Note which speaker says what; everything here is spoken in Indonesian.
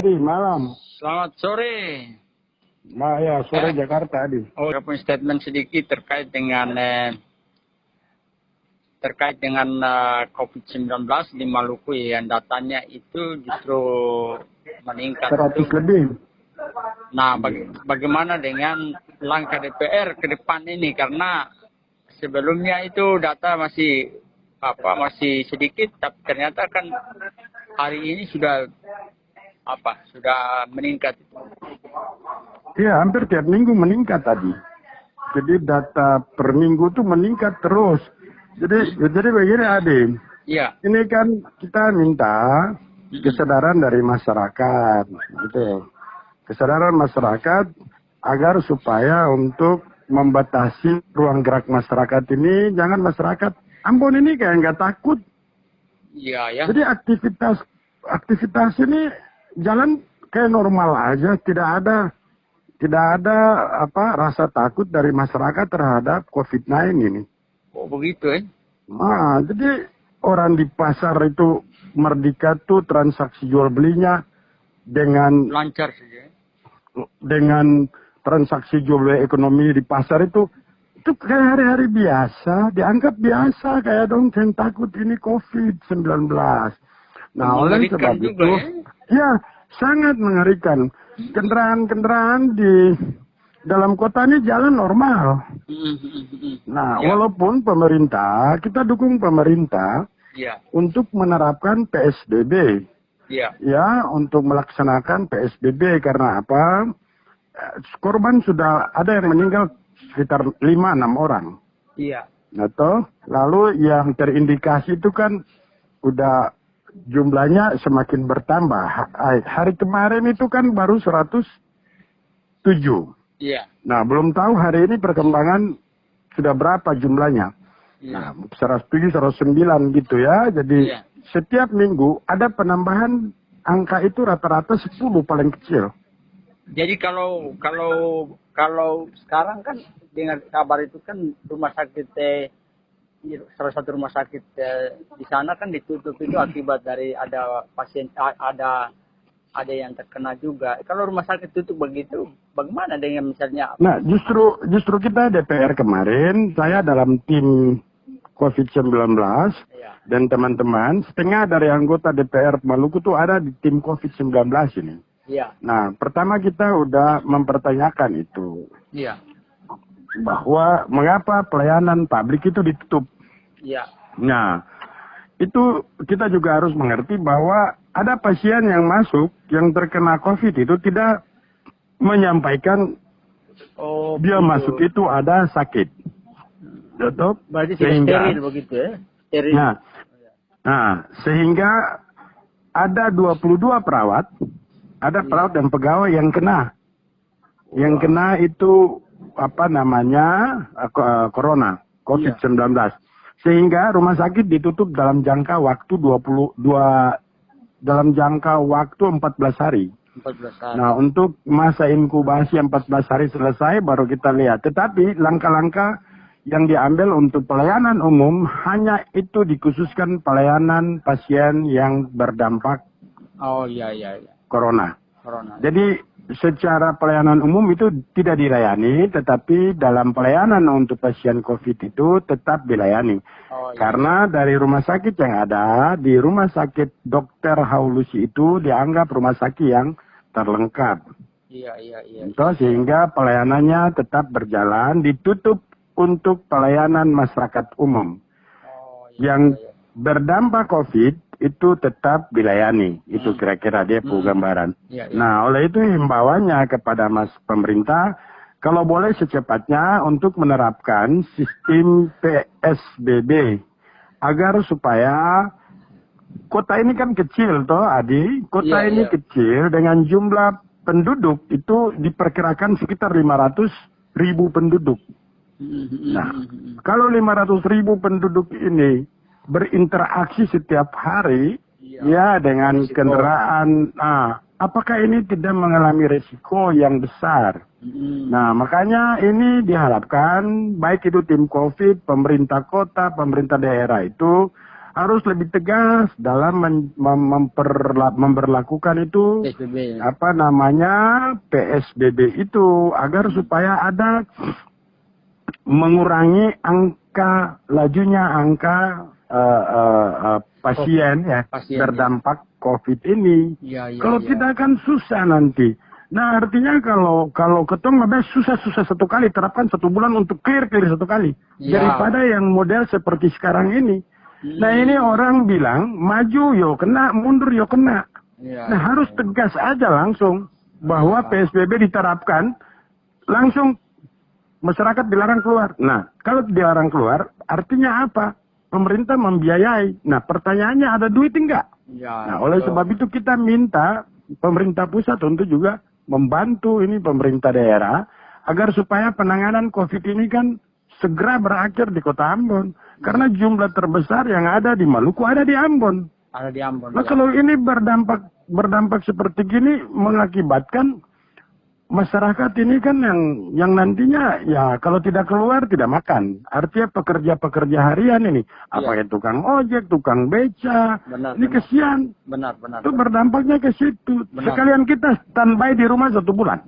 Speaker 1: Adi, malam.
Speaker 2: Selamat sore.
Speaker 1: Ya, sore Jakarta, Adi.
Speaker 2: Saya punya statement sedikit terkait dengan COVID-19 di Maluku yang datanya itu justru meningkat.
Speaker 1: 100 lebih.
Speaker 2: Nah, bagaimana dengan langkah DPR ke depan ini? Karena sebelumnya itu data masih sedikit, tapi ternyata kan hari ini sudah meningkat.
Speaker 1: Iya, hampir tiap minggu meningkat tadi. Jadi data per minggu tuh meningkat terus. Jadi begini, Adi.
Speaker 2: Iya.
Speaker 1: Ini kan kita minta kesadaran dari masyarakat, gitu. Kesadaran masyarakat agar supaya untuk membatasi ruang gerak masyarakat ini, jangan masyarakat Ambon ini kayak nggak takut.
Speaker 2: Iya ya.
Speaker 1: Jadi aktivitas ini jalan kayak normal aja, tidak ada rasa takut dari masyarakat terhadap COVID-19 ini.
Speaker 2: Oh begitu
Speaker 1: Nah, jadi orang di pasar itu Merdeka tuh transaksi jual belinya dengan
Speaker 2: lancar saja.
Speaker 1: Dengan transaksi jual beli ekonomi di pasar itu kayak hari-hari biasa, dianggap biasa kayak dong yang takut ini COVID-19. Nah, oleh sebab itu, ya sangat mengerikan. Kendaraan di dalam kota ini jalan normal. Nah, walaupun kita dukung pemerintah untuk menerapkan PSBB. Ya, untuk melaksanakan PSBB karena apa? Korban sudah ada yang meninggal sekitar 5-6 orang.
Speaker 2: Iya.
Speaker 1: Atau lalu yang terindikasi itu kan udah jumlahnya semakin bertambah. Hari kemarin itu kan baru 107.
Speaker 2: Iya.
Speaker 1: Nah, belum tahu hari ini perkembangan sudah berapa jumlahnya.
Speaker 2: Iya.
Speaker 1: Nah, 107, 109 gitu ya. Jadi setiap minggu ada penambahan angka itu rata-rata 10 paling kecil.
Speaker 2: Jadi kalau sekarang kan dengar kabar itu kan rumah sakit salah satu rumah sakit di sana kan ditutup itu akibat dari ada pasien ada yang terkena juga. Kalau rumah sakit tutup begitu, bagaimana dengan misalnya?
Speaker 1: Nah, justru kita DPR kemarin, saya dalam tim COVID-19 dan teman-teman, setengah dari anggota DPR Maluku tuh ada di tim COVID-19 ini.
Speaker 2: Iya.
Speaker 1: Nah, pertama kita udah mempertanyakan itu.
Speaker 2: Iya.
Speaker 1: Bahwa mengapa pelayanan publik itu ditutup.
Speaker 2: Iya.
Speaker 1: Nah, itu kita juga harus mengerti bahwa ada pasien yang masuk yang terkena COVID itu tidak menyampaikan dia masuk itu ada sakit. Betul?
Speaker 2: Berarti steril begitu ya? Steril.
Speaker 1: Nah, sehingga ada 22 perawat, perawat dan pegawai yang kena. Yang kena itu corona, COVID-19. Sehingga rumah sakit ditutup dalam jangka waktu 14 hari.
Speaker 2: 14 hari.
Speaker 1: Nah, untuk masa inkubasi 14 hari selesai baru kita lihat. Tetapi langkah-langkah yang diambil untuk pelayanan umum hanya itu dikhususkan pelayanan pasien yang berdampak corona. Jadi secara pelayanan umum itu tidak dilayani, tetapi dalam pelayanan untuk pasien COVID itu tetap dilayani. Karena dari rumah sakit yang ada, di rumah sakit Dr. Haulusi itu dianggap rumah sakit yang terlengkap. Sehingga pelayanannya tetap berjalan, ditutup untuk pelayanan masyarakat umum. Yang berdampak COVID itu tetap dilayani. Itu kira-kira dia gambaran. Nah, oleh itu himbauannya kepada pemerintah, kalau boleh secepatnya untuk menerapkan sistem PSBB agar supaya kota ini kan kecil toh, Adi. Kota ini kecil dengan jumlah penduduk itu diperkirakan sekitar 500.000 penduduk. Nah, kalau 500.000 penduduk ini berinteraksi setiap hari dengan kendaraan, apakah ini tidak mengalami resiko yang besar? Nah, makanya ini diharapkan baik itu tim COVID, pemerintah kota, pemerintah daerah itu harus lebih tegas dalam memperlakukan itu
Speaker 2: PSBB.
Speaker 1: apa namanya PSBB itu agar supaya ada mengurangi lajunya angka pasien ya
Speaker 2: Pasien,
Speaker 1: berdampak COVID ini. Kalau tidak kan susah nanti. Nah artinya kalau ketong susah satu kali terapkan 1 bulan untuk clear satu kali daripada yang model seperti sekarang ini. Nah ini orang bilang maju yo kena, mundur yo kena. Nah harus tegas aja langsung bahwa PSBB diterapkan langsung masyarakat dilarang keluar. Nah kalau dilarang keluar artinya apa? Pemerintah membiayai. Nah pertanyaannya ada duit enggak? Nah oleh sebab itu kita minta pemerintah pusat untuk juga membantu ini pemerintah daerah agar supaya penanganan COVID ini kan segera berakhir di Kota Ambon. Karena jumlah terbesar yang ada di Maluku ada di Ambon.
Speaker 2: Ada di Ambon.
Speaker 1: Nah kalau ini berdampak seperti gini mengakibatkan masyarakat ini kan yang nantinya ya kalau tidak keluar tidak makan. Artinya pekerja harian ini, apalagi tukang ojek, tukang beca, ini kesian.
Speaker 2: Benar.
Speaker 1: Itu berdampaknya ke situ. Sekalian kita standby di rumah 1 bulan.